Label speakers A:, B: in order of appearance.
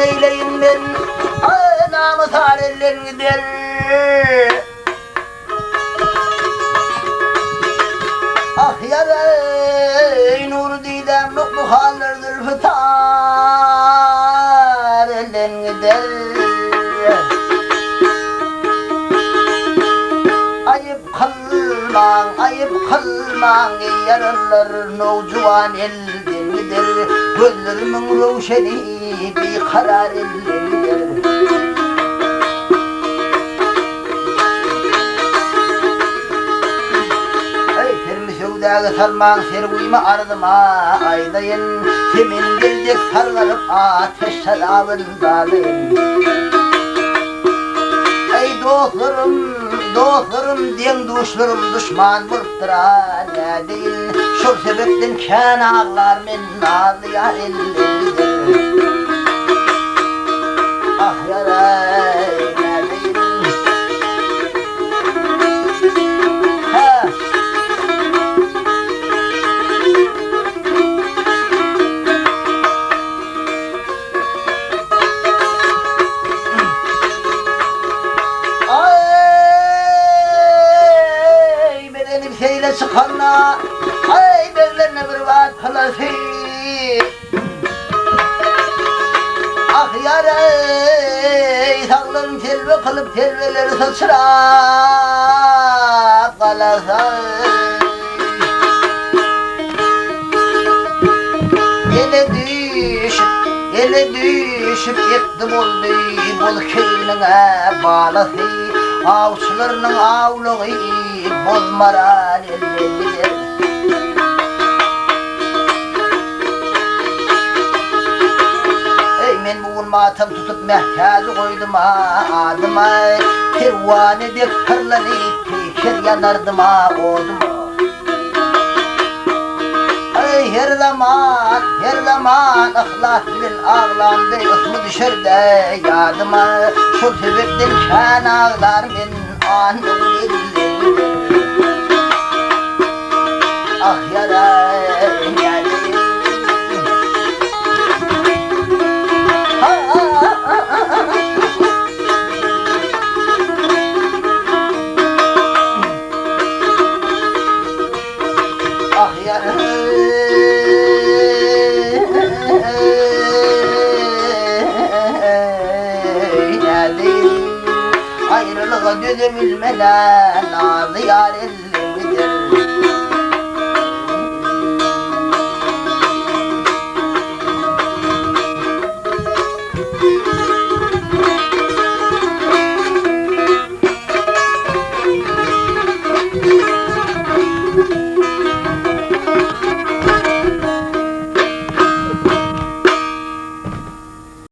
A: eyleyin ben namı tarihlerin gider. Ah yarey nur didem nutlu hallerdir fıtar elden gider. Ayıp kılman yarınlar nocuvan elden gider. Gözlerimin roşeni bir karar elden gider. Sevdağı salman serguyma ardıma aydayın. Kimin gelecek sarlanıp ateş sarabındayım. Ey dostlarım diyen dostlarım düşman bulup ne değil. Şu sebepten kan ağlar men ağlayan ellerdir. Ah yaray ne değil. Seyle çıkanla ay bezlerine bir vaat kalası. Ah yarey sağlarım telve kılıp telveleri sıçrap kalasa. Ele düşüp yettim oldu bol keynine bağlası. Avçılarının avluğu bozmaran ellerdir. Ey men bugün matam tutup mehkazı koydum adıma. Pervane de kırlanıp teker yanardım oğdum. Ey her zaman ahlat bilen ağlandı ısmı düşer de yadıma. Şu sebepten kan ağlar men anım ellerdir. Ah yaray yaray. Ah yaray. Ayrılığa düzülmeden ağlayan eller.